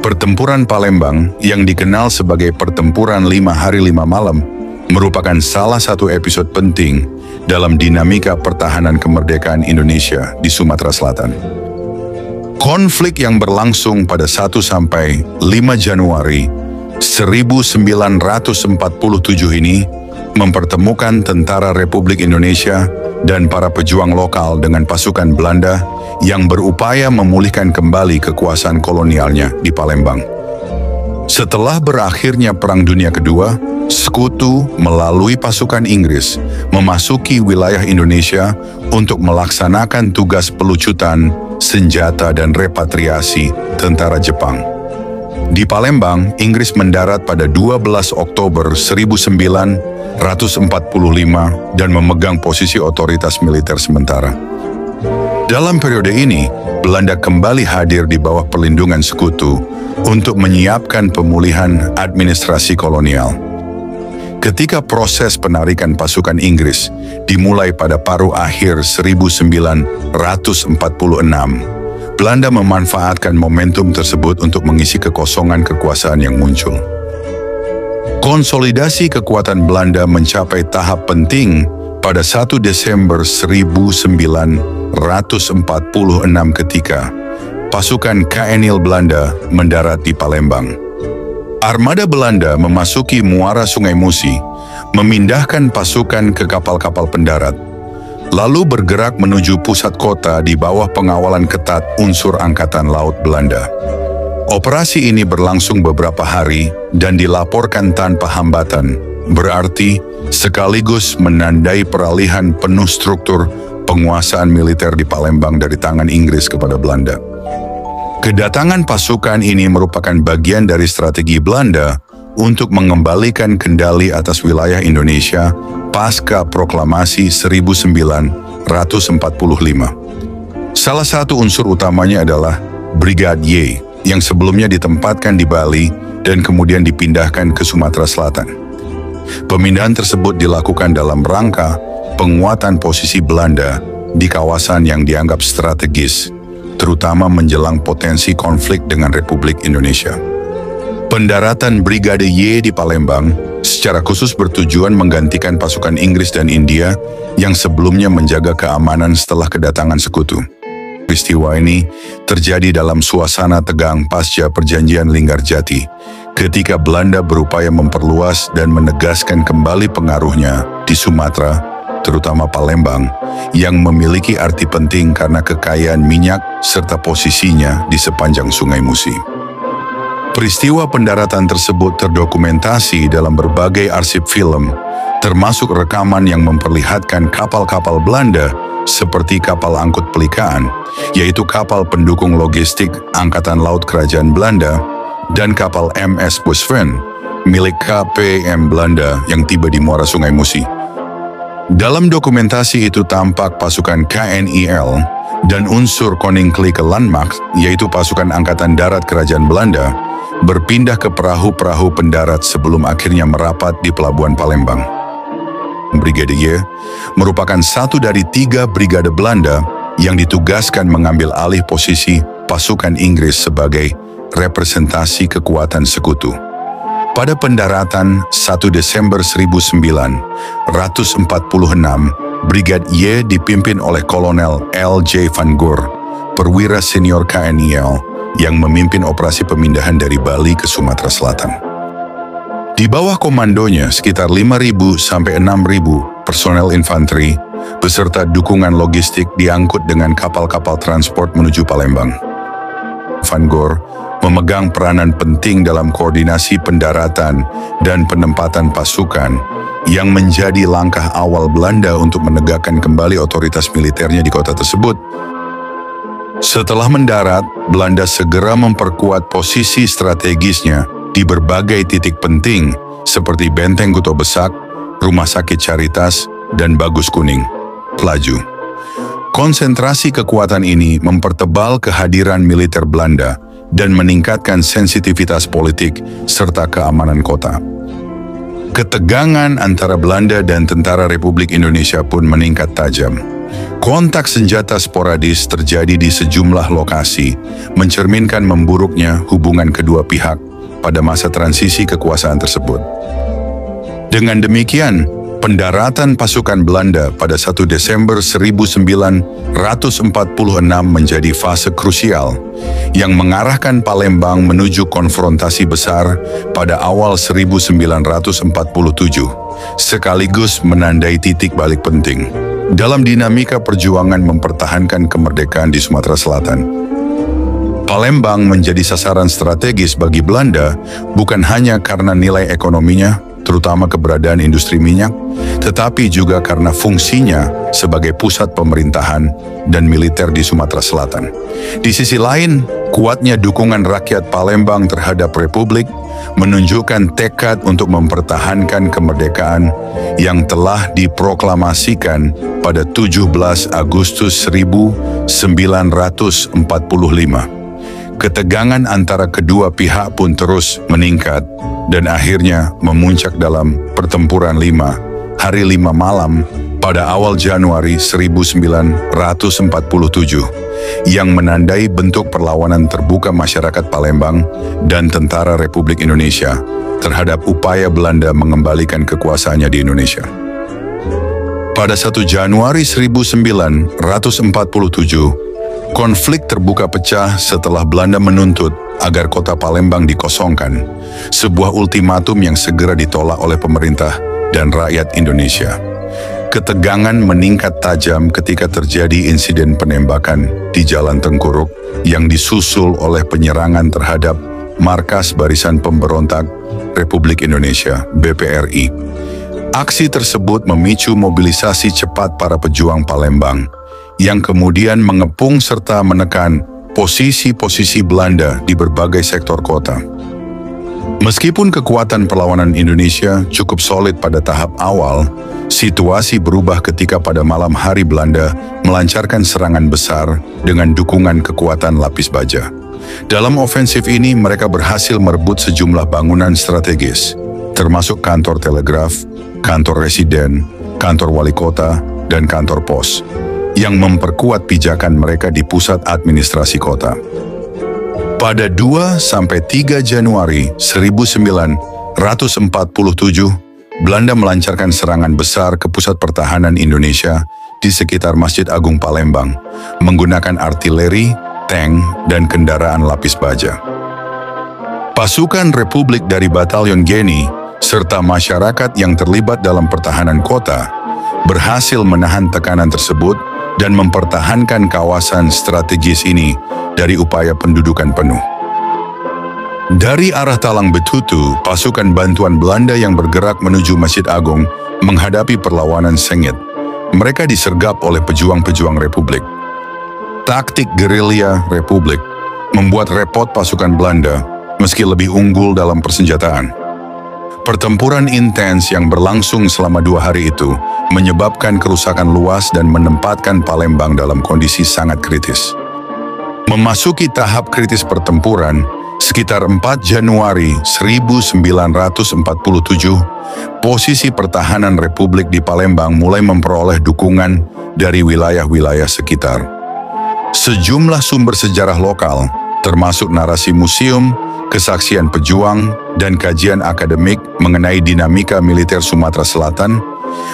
Pertempuran Palembang yang dikenal sebagai Pertempuran 5 Hari 5 Malam merupakan salah satu episode penting dalam dinamika pertahanan kemerdekaan Indonesia di Sumatera Selatan. Konflik yang berlangsung pada 1 sampai 5 Januari 1947 ini mempertemukan tentara Republik Indonesia dan para pejuang lokal dengan pasukan Belanda yang berupaya memulihkan kembali kekuasaan kolonialnya di Palembang. Setelah berakhirnya Perang Dunia Kedua, Sekutu melalui pasukan Inggris memasuki wilayah Indonesia untuk melaksanakan tugas pelucutan, senjata dan repatriasi tentara Jepang. Di Palembang, Inggris mendarat pada 12 Oktober 1945 dan memegang posisi otoritas militer sementara. Dalam periode ini, Belanda kembali hadir di bawah perlindungan Sekutu untuk menyiapkan pemulihan administrasi kolonial. Ketika proses penarikan pasukan Inggris dimulai pada paruh akhir 1946, Belanda memanfaatkan momentum tersebut untuk mengisi kekosongan kekuasaan yang muncul. Konsolidasi kekuatan Belanda mencapai tahap penting pada 1 Desember 1946 ketika pasukan KNI Belanda mendarat di Palembang. Armada Belanda memasuki muara Sungai Musi, memindahkan pasukan ke kapal-kapal pendarat, lalu bergerak menuju pusat kota di bawah pengawalan ketat unsur Angkatan Laut Belanda. Operasi ini berlangsung beberapa hari dan dilaporkan tanpa hambatan, berarti sekaligus menandai peralihan penuh struktur penguasaan militer di Palembang dari tangan Inggris kepada Belanda. Kedatangan pasukan ini merupakan bagian dari strategi Belanda untuk mengembalikan kendali atas wilayah Indonesia pasca proklamasi 1945. Salah satu unsur utamanya adalah Brigade Y yang sebelumnya ditempatkan di Bali dan kemudian dipindahkan ke Sumatera Selatan. Pemindahan tersebut dilakukan dalam rangka penguatan posisi Belanda di kawasan yang dianggap strategis, terutama menjelang potensi konflik dengan Republik Indonesia. Pendaratan Brigade Y di Palembang secara khusus bertujuan menggantikan pasukan Inggris dan India yang sebelumnya menjaga keamanan setelah kedatangan Sekutu. Peristiwa ini terjadi dalam suasana tegang pasca Perjanjian Linggarjati, ketika Belanda berupaya memperluas dan menegaskan kembali pengaruhnya di Sumatera, terutama Palembang, yang memiliki arti penting karena kekayaan minyak serta posisinya di sepanjang Sungai Musi. Peristiwa pendaratan tersebut terdokumentasi dalam berbagai arsip film, termasuk rekaman yang memperlihatkan kapal-kapal Belanda seperti kapal angkut pelikaan, yaitu kapal pendukung logistik Angkatan Laut Kerajaan Belanda, dan kapal MS Busven, milik KPM Belanda yang tiba di muara Sungai Musi. Dalam dokumentasi itu tampak pasukan KNIL dan unsur Koninklijke Landmacht, yaitu pasukan Angkatan Darat Kerajaan Belanda, berpindah ke perahu-perahu pendarat sebelum akhirnya merapat di Pelabuhan Palembang. Brigade Y merupakan satu dari 3 brigade Belanda yang ditugaskan mengambil alih posisi pasukan Inggris sebagai representasi kekuatan Sekutu. Pada pendaratan 1 Desember 1946, Brigade Y dipimpin oleh Kolonel L.J. Van Goor, perwira senior KNIL yang memimpin operasi pemindahan dari Bali ke Sumatera Selatan. Di bawah komandonya sekitar 5.000 sampai 6.000 personel infanteri beserta dukungan logistik diangkut dengan kapal-kapal transport menuju Palembang. Van Goor memegang peranan penting dalam koordinasi pendaratan dan penempatan pasukan yang menjadi langkah awal Belanda untuk menegakkan kembali otoritas militernya di kota tersebut. Setelah mendarat, Belanda segera memperkuat posisi strategisnya di berbagai titik penting seperti Benteng Kuto Besak, Rumah Sakit Caritas, dan Bagus Kuning, Pelaju. Konsentrasi kekuatan ini mempertebal kehadiran militer Belanda dan meningkatkan sensitivitas politik serta keamanan kota. Ketegangan antara Belanda dan Tentara Republik Indonesia pun meningkat tajam. Kontak senjata sporadis terjadi di sejumlah lokasi, mencerminkan memburuknya hubungan kedua pihak pada masa transisi kekuasaan tersebut. Dengan demikian, pendaratan pasukan Belanda pada 1 Desember 1946 menjadi fase krusial yang mengarahkan Palembang menuju konfrontasi besar pada awal 1947, sekaligus menandai titik balik penting dalam dinamika perjuangan mempertahankan kemerdekaan di Sumatera Selatan. Palembang menjadi sasaran strategis bagi Belanda bukan hanya karena nilai ekonominya, terutama keberadaan industri minyak, tetapi juga karena fungsinya sebagai pusat pemerintahan dan militer di Sumatera Selatan. Di sisi lain, kuatnya dukungan rakyat Palembang terhadap Republik menunjukkan tekad untuk mempertahankan kemerdekaan yang telah diproklamasikan pada 17 Agustus 1945. Ketegangan antara kedua pihak pun terus meningkat dan akhirnya memuncak dalam pertempuran 5 hari 5 malam pada awal Januari 1947 yang menandai bentuk perlawanan terbuka masyarakat Palembang dan tentara Republik Indonesia terhadap upaya Belanda mengembalikan kekuasaannya di Indonesia. Pada 1 Januari 1947, konflik terbuka pecah setelah Belanda menuntut agar kota Palembang dikosongkan, sebuah ultimatum yang segera ditolak oleh pemerintah dan rakyat Indonesia. Ketegangan meningkat tajam ketika terjadi insiden penembakan di Jalan Tengkuruk yang disusul oleh penyerangan terhadap Markas Barisan Pemberontak Republik Indonesia (BPRI). Aksi tersebut memicu mobilisasi cepat para pejuang Palembang yang kemudian mengepung serta menekan posisi-posisi Belanda di berbagai sektor kota. Meskipun kekuatan perlawanan Indonesia cukup solid pada tahap awal, situasi berubah ketika pada malam hari Belanda melancarkan serangan besar dengan dukungan kekuatan lapis baja. Dalam ofensif ini mereka berhasil merebut sejumlah bangunan strategis, termasuk kantor telegraf, kantor residen, kantor wali kota, dan kantor pos, yang memperkuat pijakan mereka di pusat administrasi kota. Pada 2-3 Januari 1947, Belanda melancarkan serangan besar ke pusat pertahanan Indonesia di sekitar Masjid Agung Palembang, menggunakan artileri, tank, dan kendaraan lapis baja. Pasukan Republik dari Batalion Geni, serta masyarakat yang terlibat dalam pertahanan kota, berhasil menahan tekanan tersebut dan mempertahankan kawasan strategis ini dari upaya pendudukan penuh. Dari arah Talang Betutu, pasukan bantuan Belanda yang bergerak menuju Masjid Agung menghadapi perlawanan sengit. Mereka disergap oleh pejuang-pejuang Republik. Taktik gerilya Republik membuat repot pasukan Belanda meski lebih unggul dalam persenjataan. Pertempuran intens yang berlangsung selama 2 hari itu menyebabkan kerusakan luas dan menempatkan Palembang dalam kondisi sangat kritis. Memasuki tahap kritis pertempuran, sekitar 4 Januari 1947, posisi pertahanan Republik di Palembang mulai memperoleh dukungan dari wilayah-wilayah sekitar. Sejumlah sumber sejarah lokal, termasuk narasi museum, kesaksian pejuang, dan kajian akademik mengenai dinamika militer Sumatera Selatan,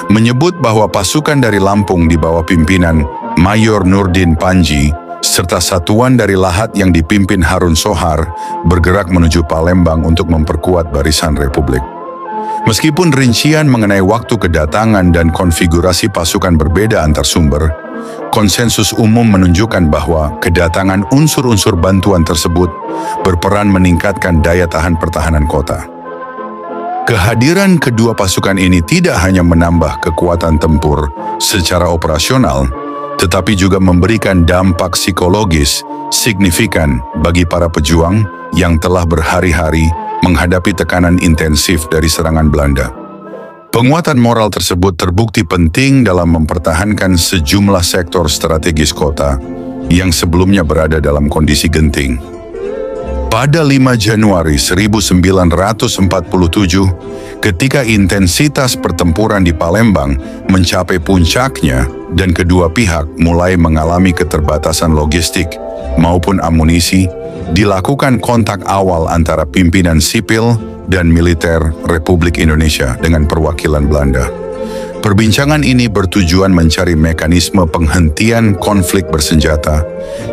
menyebut bahwa pasukan dari Lampung di bawah pimpinan Mayor Nurdin Panji serta satuan dari Lahat yang dipimpin Harun Sohar bergerak menuju Palembang untuk memperkuat barisan Republik. Meskipun rincian mengenai waktu kedatangan dan konfigurasi pasukan berbeda antar sumber, konsensus umum menunjukkan bahwa kedatangan unsur-unsur bantuan tersebut berperan meningkatkan daya tahan pertahanan kota. Kehadiran kedua pasukan ini tidak hanya menambah kekuatan tempur secara operasional, tetapi juga memberikan dampak psikologis signifikan bagi para pejuang yang telah berhari-hari menghadapi tekanan intensif dari serangan Belanda. Penguatan moral tersebut terbukti penting dalam mempertahankan sejumlah sektor strategis kota yang sebelumnya berada dalam kondisi genting. Pada 5 Januari 1947, ketika intensitas pertempuran di Palembang mencapai puncaknya dan kedua pihak mulai mengalami keterbatasan logistik maupun amunisi, dilakukan kontak awal antara pimpinan sipil dan militer Republik Indonesia dengan perwakilan Belanda. Perbincangan ini bertujuan mencari mekanisme penghentian konflik bersenjata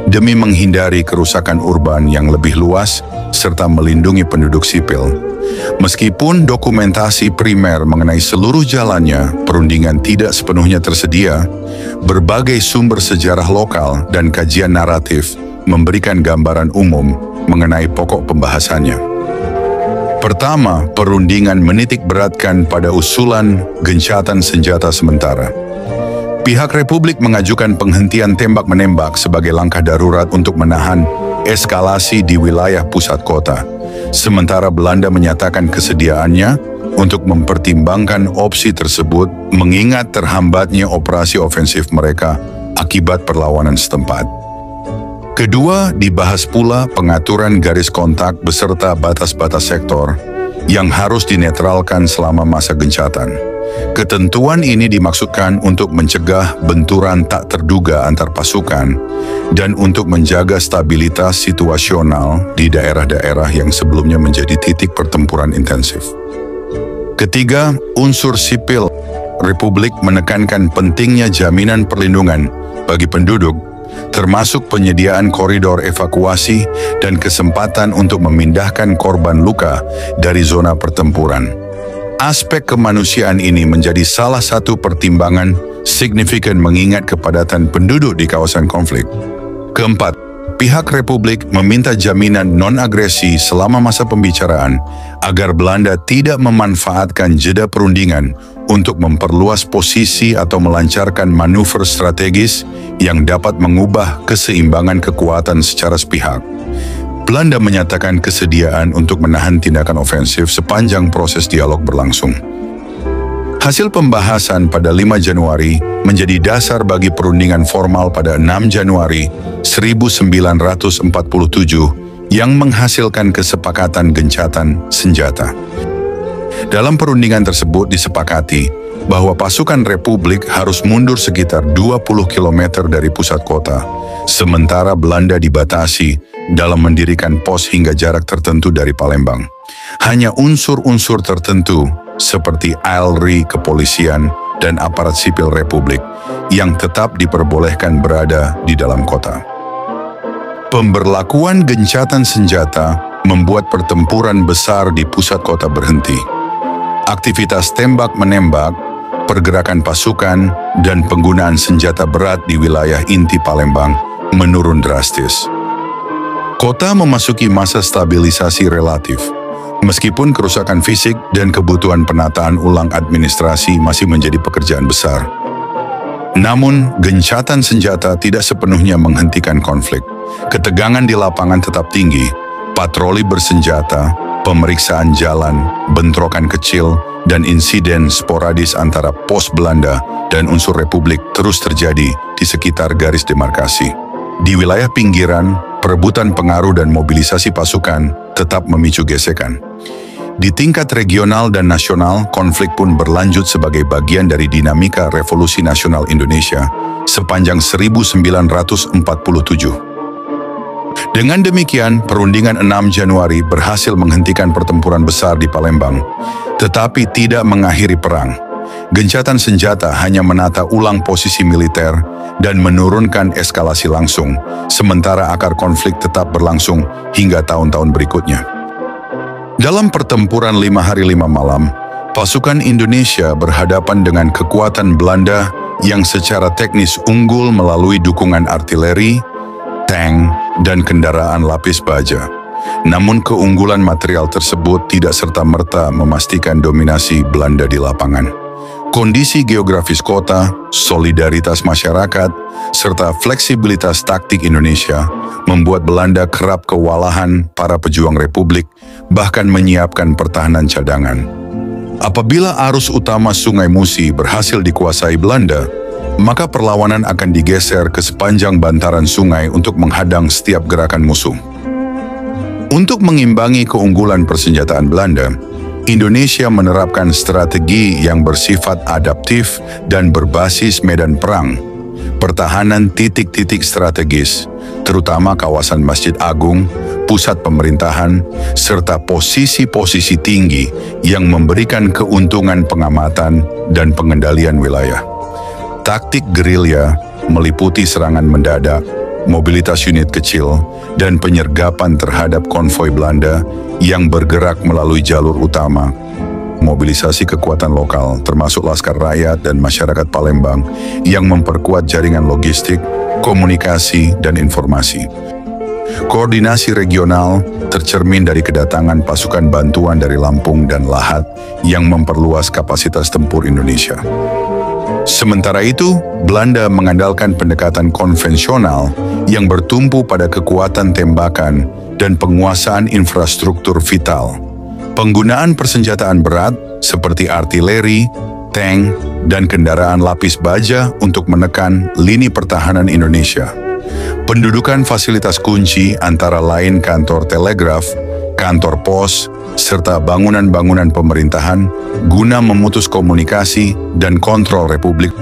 demi menghindari kerusakan urban yang lebih luas serta melindungi penduduk sipil. Meskipun dokumentasi primer mengenai seluruh jalannya perundingan tidak sepenuhnya tersedia, berbagai sumber sejarah lokal dan kajian naratif memberikan gambaran umum mengenai pokok pembahasannya. Pertama, perundingan menitik beratkan pada usulan gencatan senjata sementara. Pihak Republik mengajukan penghentian tembak-menembak sebagai langkah darurat untuk menahan eskalasi di wilayah pusat kota. Sementara Belanda menyatakan kesediaannya untuk mempertimbangkan opsi tersebut mengingat terhambatnya operasi ofensif mereka akibat perlawanan setempat. Kedua, dibahas pula pengaturan garis kontak beserta batas-batas sektor yang harus dinetralkan selama masa gencatan. Ketentuan ini dimaksudkan untuk mencegah benturan tak terduga antar pasukan dan untuk menjaga stabilitas situasional di daerah-daerah yang sebelumnya menjadi titik pertempuran intensif. Ketiga, unsur sipil Republik menekankan pentingnya jaminan perlindungan bagi penduduk, termasuk penyediaan koridor evakuasi dan kesempatan untuk memindahkan korban luka dari zona pertempuran. Aspek kemanusiaan ini menjadi salah satu pertimbangan signifikan mengingat kepadatan penduduk di kawasan konflik. Keempat, pihak Republik meminta jaminan non-agresi selama masa pembicaraan agar Belanda tidak memanfaatkan jeda perundingan untuk memperluas posisi atau melancarkan manuver strategis yang dapat mengubah keseimbangan kekuatan secara sepihak. Belanda menyatakan kesediaan untuk menahan tindakan ofensif sepanjang proses dialog berlangsung. Hasil pembahasan pada 5 Januari menjadi dasar bagi perundingan formal pada 6 Januari 1947 yang menghasilkan kesepakatan gencatan senjata. Dalam perundingan tersebut disepakati bahwa pasukan Republik harus mundur sekitar 20 km dari pusat kota, sementara Belanda dibatasi dalam mendirikan pos hingga jarak tertentu dari Palembang. Hanya unsur-unsur tertentu seperti ALRI, kepolisian, dan aparat sipil Republik yang tetap diperbolehkan berada di dalam kota. Pemberlakuan gencatan senjata membuat pertempuran besar di pusat kota berhenti. Aktivitas tembak-menembak, pergerakan pasukan, dan penggunaan senjata berat di wilayah inti Palembang menurun drastis. Kota memasuki masa stabilisasi relatif, meskipun kerusakan fisik dan kebutuhan penataan ulang administrasi masih menjadi pekerjaan besar. Namun, gencatan senjata tidak sepenuhnya menghentikan konflik. Ketegangan di lapangan tetap tinggi, patroli bersenjata, pemeriksaan jalan, bentrokan kecil, dan insiden sporadis antara pos Belanda dan unsur Republik terus terjadi di sekitar garis demarkasi. Di wilayah pinggiran, perebutan pengaruh dan mobilisasi pasukan tetap memicu gesekan. Di tingkat regional dan nasional, konflik pun berlanjut sebagai bagian dari dinamika Revolusi Nasional Indonesia sepanjang 1947. Dengan demikian, perundingan 6 Januari berhasil menghentikan pertempuran besar di Palembang, tetapi tidak mengakhiri perang. Gencatan senjata hanya menata ulang posisi militer dan menurunkan eskalasi langsung, sementara akar konflik tetap berlangsung hingga tahun-tahun berikutnya. Dalam pertempuran 5 hari 5 malam, pasukan Indonesia berhadapan dengan kekuatan Belanda yang secara teknis unggul melalui dukungan artileri, tank, dan kendaraan lapis baja. Namun keunggulan material tersebut tidak serta-merta memastikan dominasi Belanda di lapangan. Kondisi geografis kota, solidaritas masyarakat, serta fleksibilitas taktik Indonesia membuat Belanda kerap kewalahan para pejuang Republik, bahkan menyiapkan pertahanan cadangan. Apabila arus utama Sungai Musi berhasil dikuasai Belanda, maka perlawanan akan digeser ke sepanjang bantaran sungai untuk menghadang setiap gerakan musuh. Untuk mengimbangi keunggulan persenjataan Belanda, Indonesia menerapkan strategi yang bersifat adaptif dan berbasis medan perang, pertahanan titik-titik strategis, terutama kawasan Masjid Agung, pusat pemerintahan, serta posisi-posisi tinggi yang memberikan keuntungan pengamatan dan pengendalian wilayah. Taktik gerilya meliputi serangan mendadak, mobilitas unit kecil, dan penyergapan terhadap konvoi Belanda yang bergerak melalui jalur utama. Mobilisasi kekuatan lokal, termasuk Laskar Rakyat dan masyarakat Palembang, yang memperkuat jaringan logistik, komunikasi, dan informasi. Koordinasi regional tercermin dari kedatangan pasukan bantuan dari Lampung dan Lahat yang memperluas kapasitas tempur Indonesia. Sementara itu, Belanda mengandalkan pendekatan konvensional yang bertumpu pada kekuatan tembakan dan penguasaan infrastruktur vital. Penggunaan persenjataan berat seperti artileri, tank, dan kendaraan lapis baja untuk menekan lini pertahanan Indonesia. Pendudukan fasilitas kunci antara lain kantor telegraf, kantor pos, serta bangunan-bangunan pemerintahan guna memutus komunikasi dan kontrol Republik.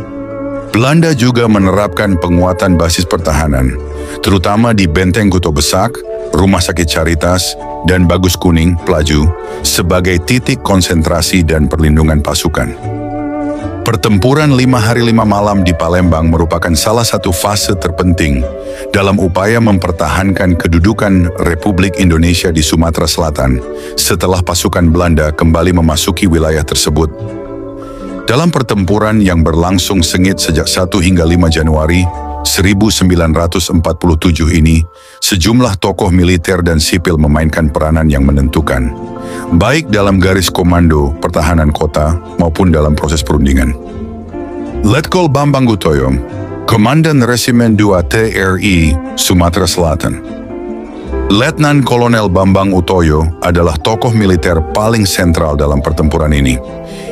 Belanda juga menerapkan penguatan basis pertahanan, terutama di Benteng Kuto Besak, Rumah Sakit Caritas, dan Bagus Kuning, Pelaju, sebagai titik konsentrasi dan perlindungan pasukan. Pertempuran 5 hari 5 malam di Palembang merupakan salah satu fase terpenting dalam upaya mempertahankan kedudukan Republik Indonesia di Sumatera Selatan setelah pasukan Belanda kembali memasuki wilayah tersebut. Dalam pertempuran yang berlangsung sengit sejak 1 hingga 5 Januari 1947 ini, sejumlah tokoh militer dan sipil memainkan peranan yang menentukan, baik dalam garis komando pertahanan kota maupun dalam proses perundingan. Letkol Bambang Utoyo, Komandan Resimen 2 TRI Sumatera Selatan. Letnan Kolonel Bambang Utoyo adalah tokoh militer paling sentral dalam pertempuran ini.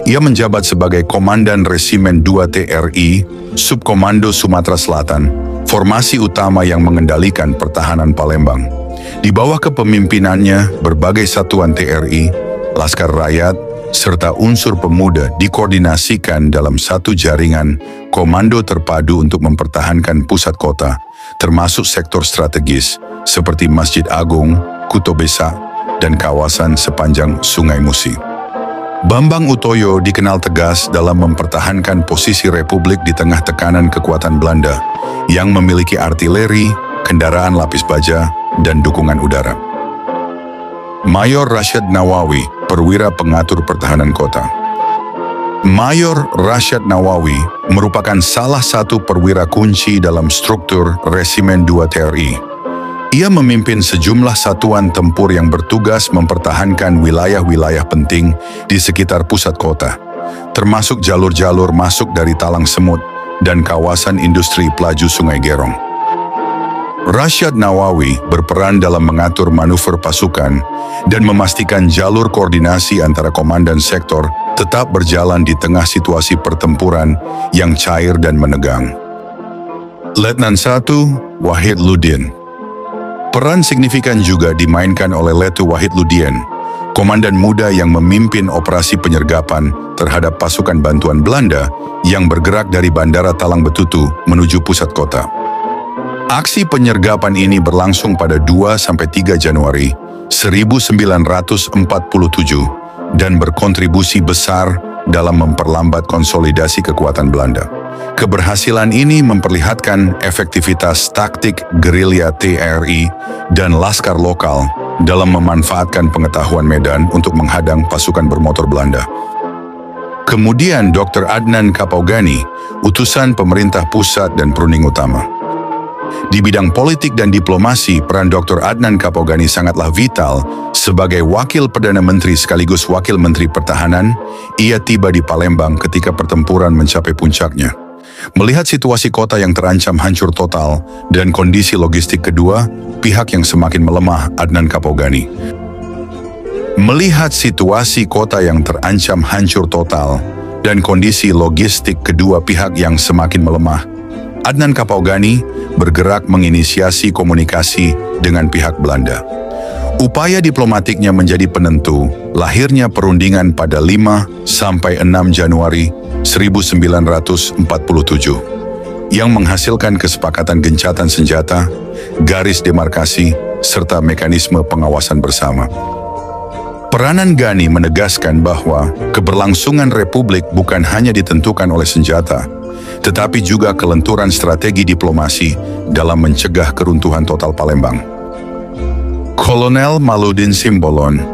Ia menjabat sebagai Komandan Resimen 2 TRI Subkomando Sumatera Selatan, formasi utama yang mengendalikan pertahanan Palembang. Di bawah kepemimpinannya, berbagai satuan TRI, Laskar Rakyat, serta unsur pemuda dikoordinasikan dalam satu jaringan komando terpadu untuk mempertahankan pusat kota, termasuk sektor strategis seperti Masjid Agung, Kuto Besak, dan kawasan sepanjang Sungai Musi. Bambang Utoyo dikenal tegas dalam mempertahankan posisi Republik di tengah tekanan kekuatan Belanda yang memiliki artileri, kendaraan lapis baja, dan dukungan udara. Mayor Rashad Nawawi, perwira pengatur pertahanan kota. Mayor Rashad Nawawi merupakan salah satu perwira kunci dalam struktur Resimen 2 TRI. Ia memimpin sejumlah satuan tempur yang bertugas mempertahankan wilayah-wilayah penting di sekitar pusat kota, termasuk jalur-jalur masuk dari Talang Semut dan kawasan industri Pelaju Sungai Gerong. Rashad Nawawi berperan dalam mengatur manuver pasukan dan memastikan jalur koordinasi antara komandan sektor tetap berjalan di tengah situasi pertempuran yang cair dan menegang. Letnan 1 Wahid Ludien. Peran signifikan juga dimainkan oleh Letu Wahid Ludien, komandan muda yang memimpin operasi penyergapan terhadap pasukan bantuan Belanda yang bergerak dari Bandara Talang Betutu menuju pusat kota. Aksi penyergapan ini berlangsung pada 2–3 Januari 1947 dan berkontribusi besar dalam memperlambat konsolidasi kekuatan Belanda. Keberhasilan ini memperlihatkan efektivitas taktik gerilya TRI dan laskar lokal dalam memanfaatkan pengetahuan medan untuk menghadang pasukan bermotor Belanda. Kemudian Dr. Adnan Kapaugani, utusan pemerintah pusat dan perunding utama. Di bidang politik dan diplomasi, peran Dr. Adnan Kapaugani sangatlah vital. Sebagai Wakil Perdana Menteri sekaligus Wakil Menteri Pertahanan, ia tiba di Palembang ketika pertempuran mencapai puncaknya. Melihat situasi kota yang terancam hancur total dan kondisi logistik kedua pihak yang semakin melemah, Adnan Kapaugani. Melihat situasi kota yang terancam hancur total dan kondisi logistik kedua pihak yang semakin melemah, Adnan Kapaugani bergerak menginisiasi komunikasi dengan pihak Belanda. Upaya diplomatiknya menjadi penentu lahirnya perundingan pada 5 sampai 6 Januari 1947 yang menghasilkan kesepakatan gencatan senjata, garis demarkasi, serta mekanisme pengawasan bersama. Peranan Ghani menegaskan bahwa keberlangsungan republik bukan hanya ditentukan oleh senjata, tetapi juga kelenturan strategi diplomasi dalam mencegah keruntuhan total Palembang. Kolonel Maludin Simbolon.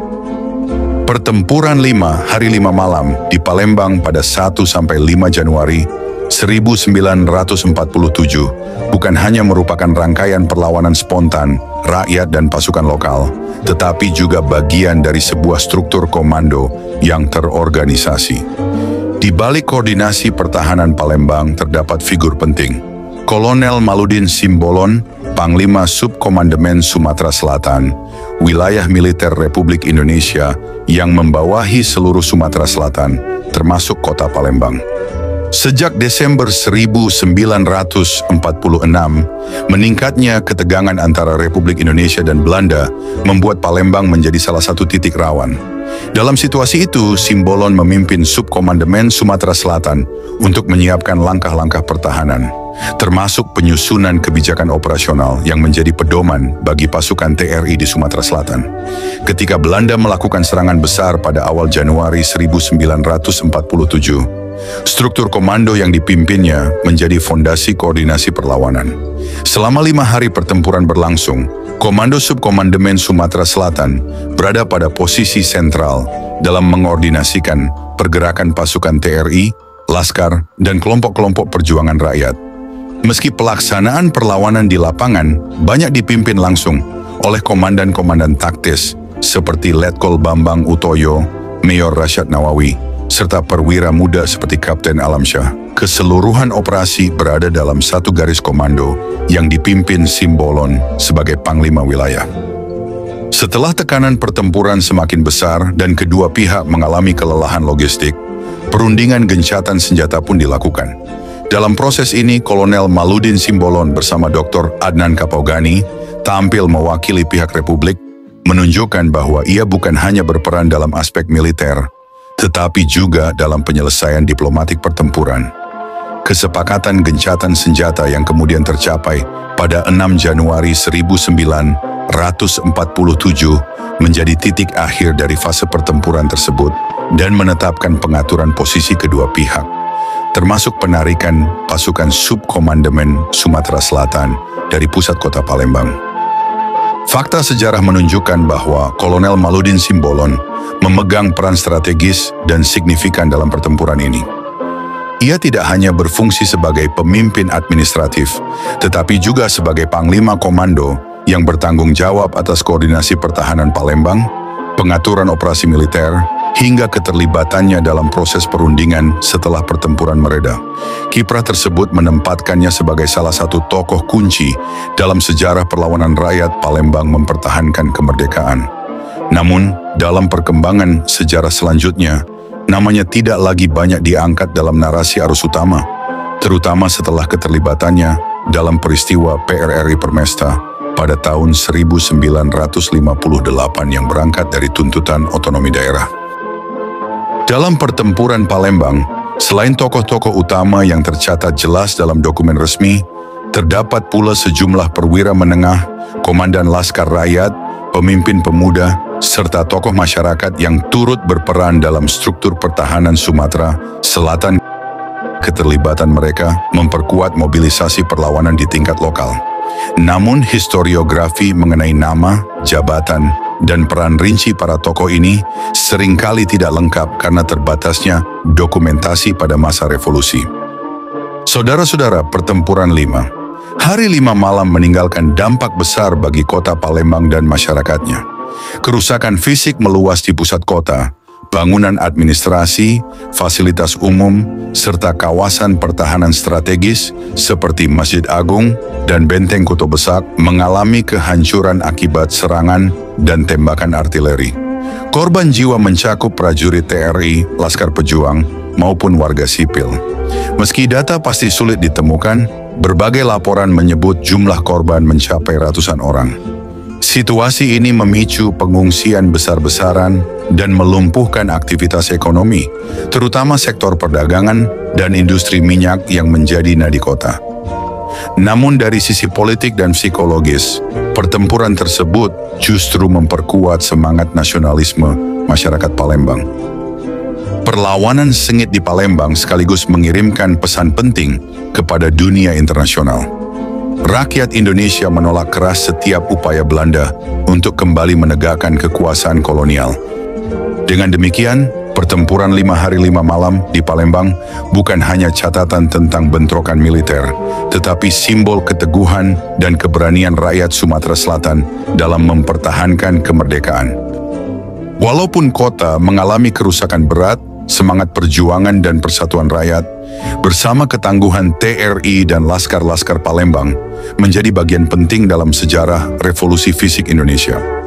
Pertempuran 5 hari 5 malam di Palembang pada 1 sampai 5 Januari 1947 bukan hanya merupakan rangkaian perlawanan spontan rakyat dan pasukan lokal, tetapi juga bagian dari sebuah struktur komando yang terorganisasi. Di balik koordinasi pertahanan Palembang terdapat figur penting, Kolonel Maludin Simbolon, Panglima Subkomandemen Sumatera Selatan, wilayah militer Republik Indonesia yang membawahi seluruh Sumatera Selatan, termasuk kota Palembang. Sejak Desember 1946, meningkatnya ketegangan antara Republik Indonesia dan Belanda membuat Palembang menjadi salah satu titik rawan. Dalam situasi itu, Simbolon memimpin Subkomandemen Sumatera Selatan untuk menyiapkan langkah-langkah pertahanan, termasuk penyusunan kebijakan operasional yang menjadi pedoman bagi pasukan TRI di Sumatera Selatan. Ketika Belanda melakukan serangan besar pada awal Januari 1947, struktur komando yang dipimpinnya menjadi fondasi koordinasi perlawanan. Selama 5 hari pertempuran berlangsung, Komando Subkomandemen Sumatera Selatan berada pada posisi sentral dalam mengordinasikan pergerakan pasukan TRI, Laskar, dan kelompok-kelompok perjuangan rakyat. Meski pelaksanaan perlawanan di lapangan banyak dipimpin langsung oleh komandan-komandan taktis seperti Letkol Bambang Utoyo, Mayor Rasyad Nawawi, serta perwira muda seperti Kapten Alamsyah, keseluruhan operasi berada dalam satu garis komando yang dipimpin Simbolon sebagai Panglima Wilayah. Setelah tekanan pertempuran semakin besar dan kedua pihak mengalami kelelahan logistik, perundingan gencatan senjata pun dilakukan. Dalam proses ini, Kolonel Maludin Simbolon bersama Dr. Adnan Kapaugani tampil mewakili pihak Republik, menunjukkan bahwa ia bukan hanya berperan dalam aspek militer, tetapi juga dalam penyelesaian diplomatik pertempuran. Kesepakatan gencatan senjata yang kemudian tercapai pada 6 Januari 1947 menjadi titik akhir dari fase pertempuran tersebut dan menetapkan pengaturan posisi kedua pihak, termasuk penarikan pasukan Subkomandemen Sumatera Selatan dari pusat kota Palembang. Fakta sejarah menunjukkan bahwa Kolonel Maludin Simbolon memegang peran strategis dan signifikan dalam pertempuran ini. Ia tidak hanya berfungsi sebagai pemimpin administratif, tetapi juga sebagai panglima komando yang bertanggung jawab atas koordinasi pertahanan Palembang, pengaturan operasi militer, hingga keterlibatannya dalam proses perundingan setelah pertempuran mereda. Kiprah tersebut menempatkannya sebagai salah satu tokoh kunci dalam sejarah perlawanan rakyat Palembang mempertahankan kemerdekaan. Namun, dalam perkembangan sejarah selanjutnya, namanya tidak lagi banyak diangkat dalam narasi arus utama, terutama setelah keterlibatannya dalam peristiwa PRRI Permesta pada tahun 1958 yang berangkat dari tuntutan otonomi daerah. Dalam pertempuran Palembang, selain tokoh-tokoh utama yang tercatat jelas dalam dokumen resmi, terdapat pula sejumlah perwira menengah, komandan laskar rakyat, pemimpin pemuda, serta tokoh masyarakat yang turut berperan dalam struktur pertahanan Sumatera Selatan. Keterlibatan mereka memperkuat mobilisasi perlawanan di tingkat lokal. Namun historiografi mengenai nama, jabatan, dan peran rinci para tokoh ini seringkali tidak lengkap karena terbatasnya dokumentasi pada masa revolusi. Saudara-saudara, pertempuran 5 hari 5 malam meninggalkan dampak besar bagi kota Palembang dan masyarakatnya. Kerusakan fisik meluas di pusat kota, bangunan administrasi, fasilitas umum, serta kawasan pertahanan strategis seperti Masjid Agung dan Benteng Kuto Besak mengalami kehancuran akibat serangan dan tembakan artileri. Korban jiwa mencakup prajurit TRI, Laskar Pejuang, maupun warga sipil. Meski data pasti sulit ditemukan, berbagai laporan menyebut jumlah korban mencapai ratusan orang. Situasi ini memicu pengungsian besar-besaran dan melumpuhkan aktivitas ekonomi, terutama sektor perdagangan dan industri minyak yang menjadi nadi kota. Namun dari sisi politik dan psikologis, pertempuran tersebut justru memperkuat semangat nasionalisme masyarakat Palembang. Perlawanan sengit di Palembang sekaligus mengirimkan pesan penting kepada dunia internasional. Rakyat Indonesia menolak keras setiap upaya Belanda untuk kembali menegakkan kekuasaan kolonial. Dengan demikian, pertempuran 5 hari 5 malam di Palembang bukan hanya catatan tentang bentrokan militer, tetapi simbol keteguhan dan keberanian rakyat Sumatera Selatan dalam mempertahankan kemerdekaan. Walaupun kota mengalami kerusakan berat, semangat perjuangan dan persatuan rakyat, bersama ketangguhan TRI dan Laskar-Laskar Palembang, menjadi bagian penting dalam sejarah revolusi fisik Indonesia.